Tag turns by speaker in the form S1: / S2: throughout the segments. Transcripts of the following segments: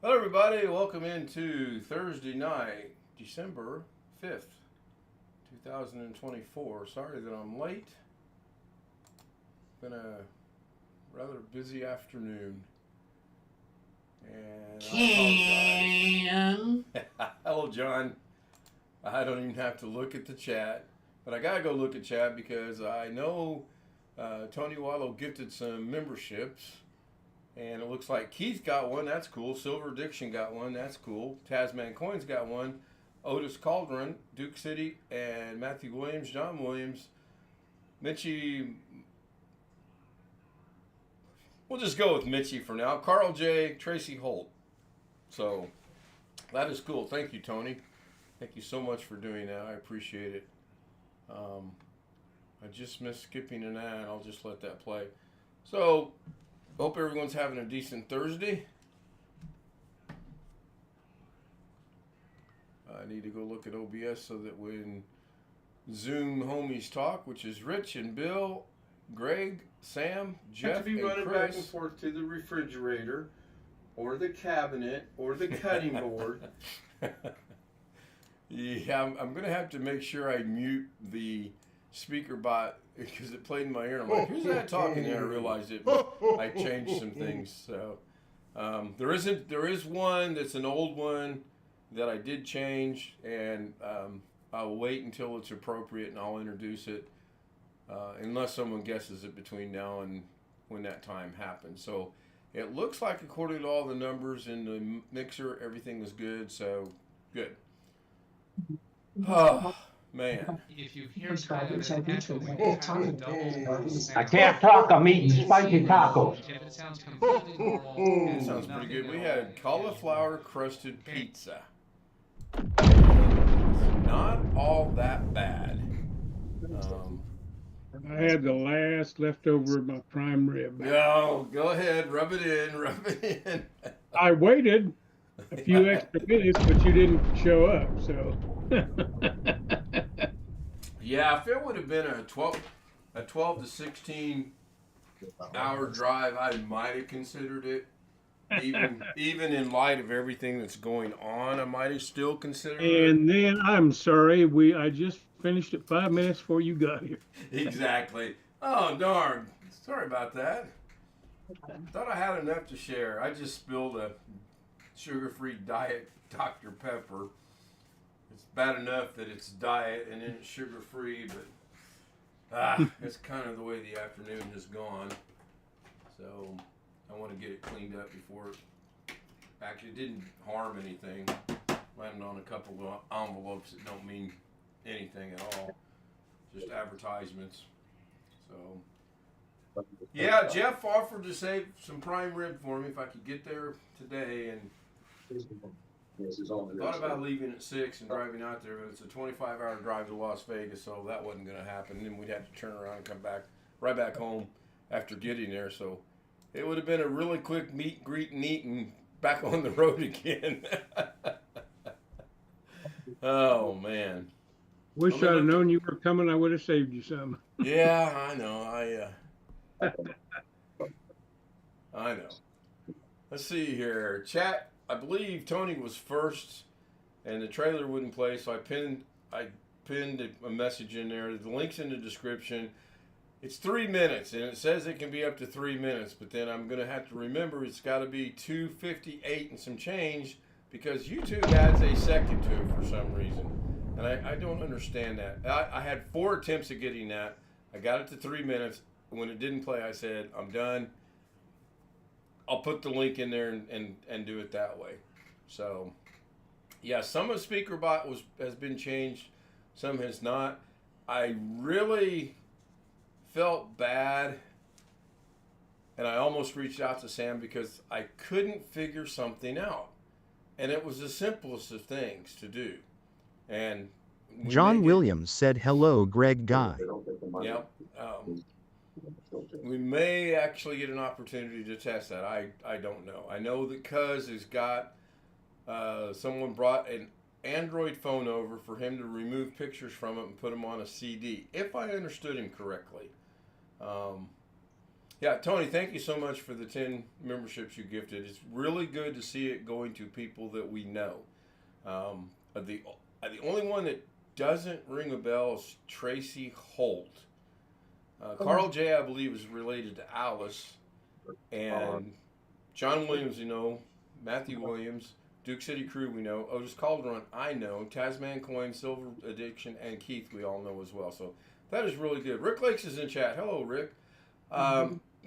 S1: Hello, everybody. Welcome into Thursday night, December 5th, 2024. Sorry that I'm late. Been a rather busy afternoon. And
S2: Ken.
S1: I apologize. Hello, John. I don't even have to look at the chat. But I got to go look at chat because I know Tony Wallow gifted some memberships. And it looks like Keith got one. That's cool. Silver Addiction got one. That's cool. Tasman Coins got one. Otis Calderon, Duke City, and Matthew Williams, John Williams, Mitchie. We'll just go with Mitchie for now. Carl J. Tracy Holt. So that is cool. Thank you, Tony. Thank you so much for doing that. I appreciate it. I just missed skipping an ad. I'll just let that play. So, hope everyone's having a decent Thursday. I need to go look at OBS so that when Zoom homies talk, which is Rich and Bill, Greg, Sam, Jeff,
S3: have to be
S1: and
S3: running
S1: Chris.
S3: back and forth to the refrigerator or the cabinet or the cutting board.
S1: Yeah, I'm going to have to make sure I mute the speaker bot because it played in my ear. I'm like, who's that talking? And I realized it. I changed some things. So there is one that's an old one that I did change, and I'll wait until it's appropriate and I'll introduce it, unless someone guesses it between now and when that time happens. So it looks like, according to all the numbers in the mixer, everything is good. So good. Oh, man.
S2: If you hear kind of an echo, we can kind of double the sound.
S4: I can't talk, I'm eating spicy tacos.
S2: If it sounds completely normal,
S1: It sounds pretty good. We had cauliflower crusted pizza. Not all that bad.
S5: I had the last leftover of my prime rib.
S1: No, go ahead, rub it in.
S5: I waited a few extra minutes, but you didn't show up, so.
S1: Yeah, if it would have been a 12 to 16 hour drive, I might have considered it. Even in light of everything that's going on, I might have still considered it.
S5: And then I'm sorry, I just finished it 5 minutes before you got here.
S1: Exactly. Oh, darn. Sorry about that. Thought I had enough to share. I just spilled a sugar-free diet Dr. Pepper. It's bad enough that it's diet and then it's sugar-free, but it's kind of the way the afternoon has gone. So I want to get it cleaned up before it actually didn't harm anything. Landed on a couple of envelopes that don't mean anything at all. Just advertisements. So yeah, Jeff offered to save some prime rib for me if I could get there today, and thought about leaving at 6 and driving out there, but it's a 25-hour drive to Las Vegas, so that wasn't going to happen. Then we'd have to turn around and come back right back home after getting there. So it would have been a really quick meet, greet, and eat, and back on the road again. Oh, man.
S5: Wish I'd have known you were coming. I would have saved you some.
S1: Yeah, I know. I know. Let's see here. Chat. I believe Tony was first, and the trailer wouldn't play, so I pinned a message in there. The link's in the description. It's 3 minutes, and it says it can be up to 3 minutes, but then I'm going to have to remember it's got to be 2:58 and some change because YouTube adds a second to it for some reason, and I don't understand that. I had 4 attempts at getting that. I got it to 3 minutes. When it didn't play, I said, I'm done. I'll put the link in there and do it that way. So, yeah, some of SpeakerBot has been changed. Some has not. I really felt bad, and I almost reached out to Sam because I couldn't figure something out. And it was the simplest of things to do. And
S6: John Williams said, hello, Greg Guy.
S1: Yep. We may actually get an opportunity to test that. I don't know. I know that Cuz has got, someone brought an Android phone over for him to remove pictures from it and put them on a CD, if I understood him correctly. Yeah, Tony, thank you so much for the 10 memberships you gifted. It's really good to see it going to people that we know. The only one that doesn't ring a bell is Tracy Holt. Carl J, I believe, is related to Alice. And John Williams, Matthew Williams, Duke City Crew, we know. Otis Calderon, I know. Tasman Coin, Silver Addiction, and Keith, we all know as well. So that is really good. Rick Lakes is in chat. Hello, Rick.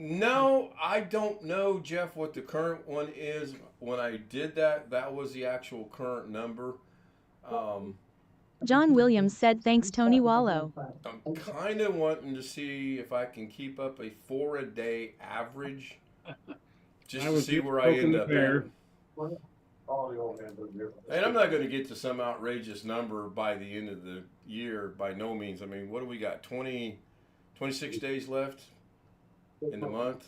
S1: No, I don't know, Jeff, what the current one is. When I did that was the actual current number.
S7: John Williams said thanks Tony Wallow.
S1: I'm kind of wanting to see if I can keep up a 4-a-day average, just to see where I end up at. And I'm not going to get to some outrageous number by the end of the year, by no means. I mean, what do we got, 26 days left in the month?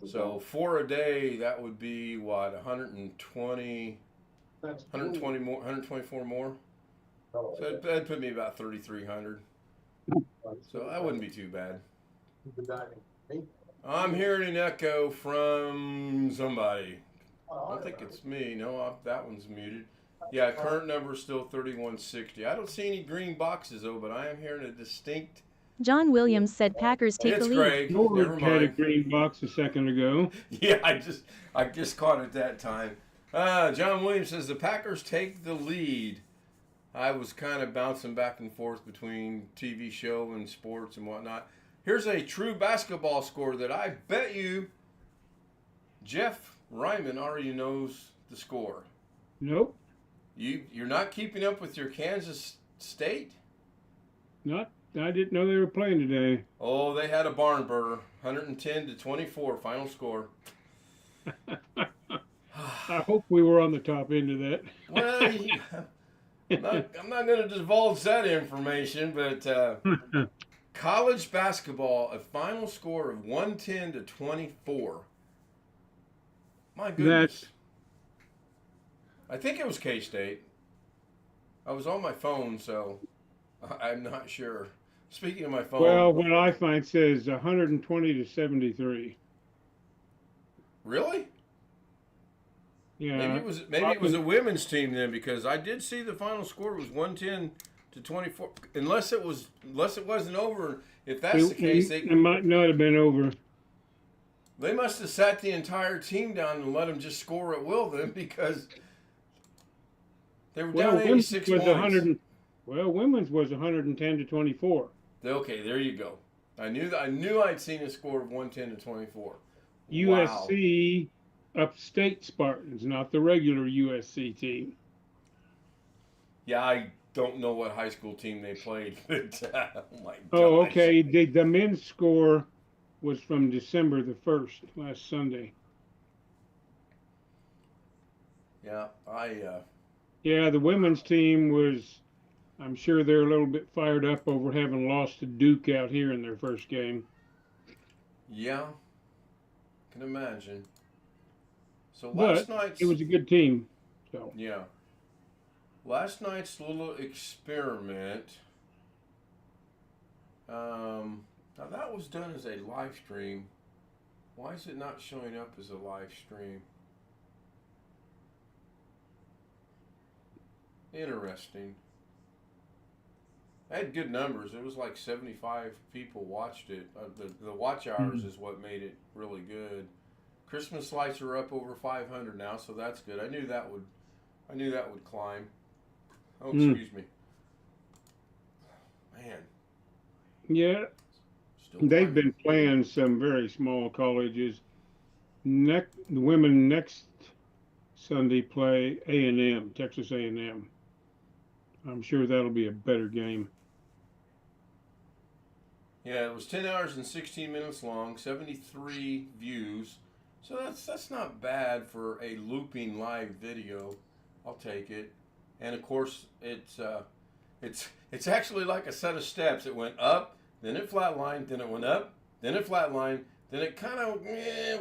S1: So 4 a day, that would be what, 124 more? So that'd put me about 3,300. So that wouldn't be too bad. I'm hearing an echo from somebody. I don't think it's me. No, that one's muted. Yeah, current number is still 3160. I don't see any green boxes though, but I am hearing a distinct.
S7: John Williams said Packers take the
S1: It's
S7: lead.
S1: Greg. Never
S5: Norwood had a
S1: mind.
S5: green box a second ago.
S1: Yeah, I just caught it that time. John Williams says the Packers take the lead. I was kind of bouncing back and forth between TV show and sports and whatnot. Here's a true basketball score that I bet you Jeff Ryman already knows the score.
S5: Nope,
S1: You're not keeping up with your Kansas State?
S5: not. I didn't know they were playing today.
S1: Oh, they had a barn burner, 110-24 final score.
S5: I hope we were on the top end of that.
S1: Well, I'm not going to divulge that information, but college basketball, a final score of 110-24. My goodness. I think it was K-State. I was on my phone, so I'm not sure. Speaking of my phone.
S5: Well, what I find says 120-73.
S1: Really?
S5: Yeah.
S1: Maybe it was a women's team then, because I did see the final score was 110-24. Unless it wasn't over. If that's the case,
S5: it might not have been over.
S1: They must have sat the entire team down and let them just score at will then, because they were down 86 points.
S5: Women's was 110-24.
S1: Okay, there you go. I knew I'd seen a score of 110-24.
S5: USC Upstate Spartans, not the regular USC team.
S1: Yeah, I don't know what high school team they played, but oh my gosh.
S5: Oh, okay. The men's score was from December the 1st, last Sunday.
S1: Yeah,
S5: Yeah, the women's team was, I'm sure they're a little bit fired up over having lost to Duke out here in their first game.
S1: Yeah, can imagine. So
S5: But it was a good team. So
S1: yeah. Last night's little experiment. Now that was done as a live stream. Why is it not showing up as a live stream? Interesting. I had good numbers. It was like 75 people watched it. The watch hours is what made it really good. Christmas lights are up over 500 now, so that's good. I knew that would climb. Oh, excuse me. Man.
S5: yeah, they've been playing some very small colleges. The women next Sunday play A&M, Texas A&M. I'm sure that'll be a better game.
S1: Yeah, it was 10 hours and 16 minutes long, 73 views. So that's not bad for a looping live video. I'll take it. And of course, it's actually like a set of steps. It went up, then it flatlined, then it went up, then it flatlined, then it kind of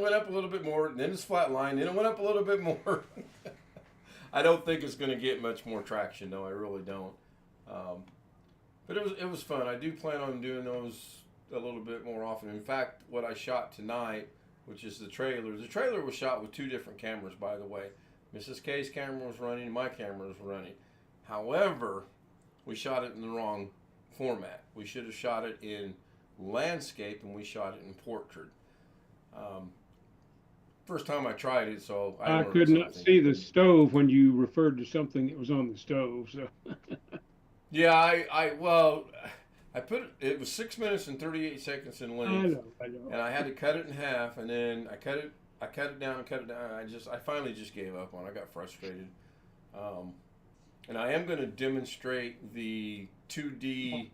S1: went up a little bit more, then it's flatlined, then it went up a little bit more. I don't think it's going to get much more traction, though. I really don't. But it was fun. I do plan on doing those a little bit more often. In fact, what I shot tonight, which is the trailer was shot with 2 different cameras, by the way. Mrs. K's camera was running, my camera was running. However, we shot it in the wrong format. We should have shot it in landscape, and we shot it in portrait. First time I tried it, so
S5: I
S1: learned
S5: could not
S1: something.
S5: see the stove when you referred to something that was on the stove. So
S1: Yeah, I put it was 6 minutes and 38 seconds in length.
S5: I know.
S1: And I had to cut it in half, and then I cut it down. I finally just gave up on it. I got frustrated. And I am going to demonstrate the 2D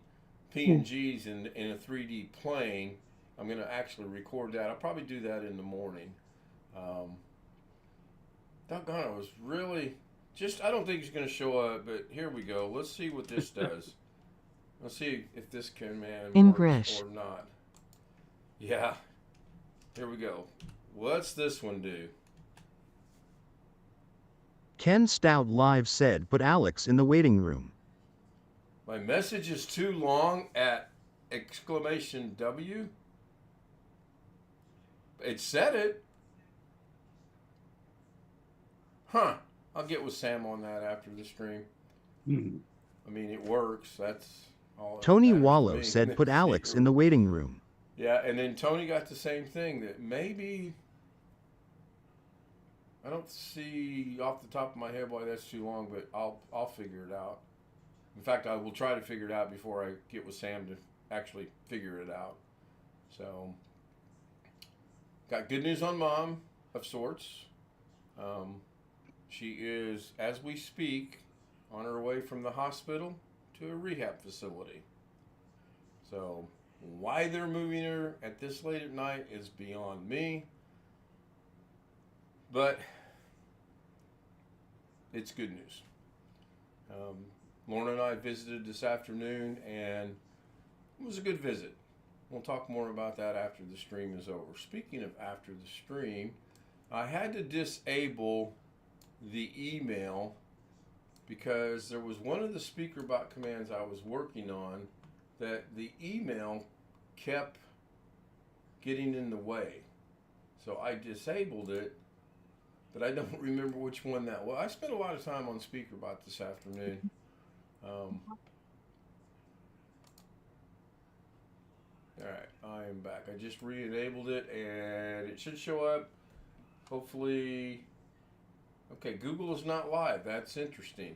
S1: PNGs in a 3D plane. I'm going to actually record that. I'll probably do that in the morning. Doggone, I was really I don't think he's going to show up, but here we go. Let's see what this does. Let's see if this command works or not. Yeah. Here we go. What's this one do?
S6: Ken Stout Live said put Alex in the waiting room.
S1: My message is too long at exclamation W. It said it. Huh. I'll get with Sam on that after the stream. I mean, it works. That's all.
S6: Tony Wallow said put Alex in the waiting room.
S1: Yeah, and then Tony got the same thing, that maybe, I don't see off the top of my head why that's too long, but I'll figure it out. In fact, I will try to figure it out before I get with Sam to actually figure it out. So, got good news on Mom of sorts. She is, as we speak, on her way from the hospital to a rehab facility. So, why they're moving her at this late at night is beyond me. But it's good news. Lorna and I visited this afternoon, and it was a good visit. We'll talk more about that after the stream is over. Speaking of after the stream, I had to disable the email because there was one of the speaker bot commands I was working on that the email kept getting in the way. So I disabled it, but I don't remember which one that was. I spent a lot of time on SpeakerBot this afternoon. All right, I am back. I just re-enabled it, and it should show up. Hopefully, okay, Google is not live. That's interesting.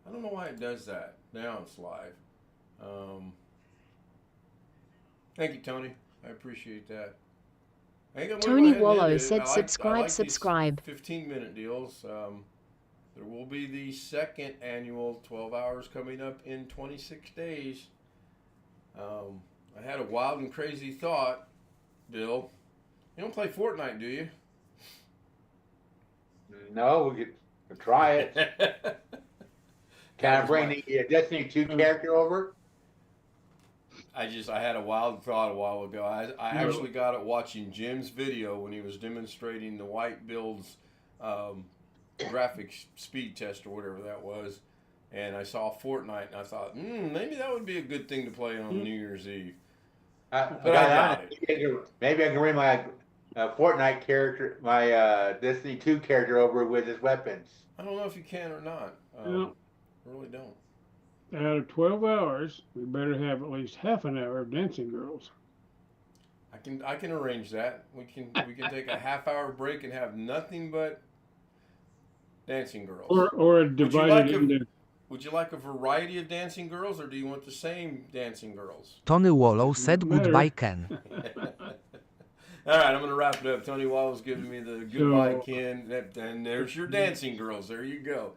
S1: I don't know why it does that. Now it's live. Thank you, Tony. I appreciate that.
S8: Tony Wallow said subscribe.
S1: 15-minute deals. There will be the second annual 12 hours coming up in 26 days. I had a wild and crazy thought, Bill. You don't play Fortnite, do you?
S9: No, we could try it. Can I bring the Destiny 2 character over?
S1: I had a wild thought a while ago. I actually got it watching Jim's video when he was demonstrating the white build's graphics speed test or whatever that was. And I saw Fortnite, and I thought, maybe that would be a good thing to play on New Year's Eve. But I got it.
S9: Maybe I can bring my Fortnite character, my Destiny 2 character over with his weapons.
S1: I don't know if you can or not. I really don't.
S5: Out of 12 hours, we better have at least half an hour of Dancing Girls.
S1: I can arrange that. We can take a half-hour break and have nothing but Dancing Girls.
S5: Or divided into.
S1: Would you like a variety of Dancing Girls, or do you want the same Dancing Girls?
S10: Tony Wallow said goodbye, Ken.
S1: All right, I'm going to wrap it up. Tony Wallow's giving me the goodbye, Ken. And there's your Dancing Girls. There you go.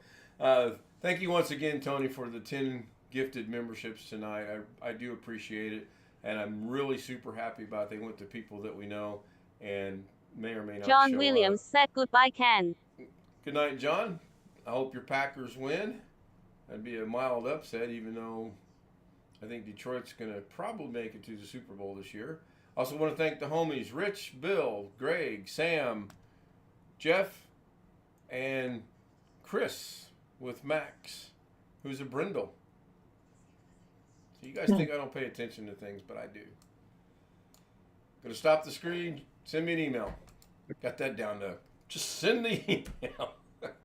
S1: Thank you once again, Tony, for the 10 gifted memberships tonight. I do appreciate it. And I'm really super happy about it. They went to people that we know and may or may not
S7: John
S1: show
S7: Williams said goodbye, Ken.
S1: Good night, John. I hope your Packers win. That'd be a mild upset, even though I think Detroit's going to probably make it to the Super Bowl this year. Also want to thank the homies, Rich, Bill, Greg, Sam, Jeff, and Chris with Max, who's a Brindle. So you guys think I don't pay attention to things, but I do. Gonna stop the screen. Send me an email. Got that down to just send the email.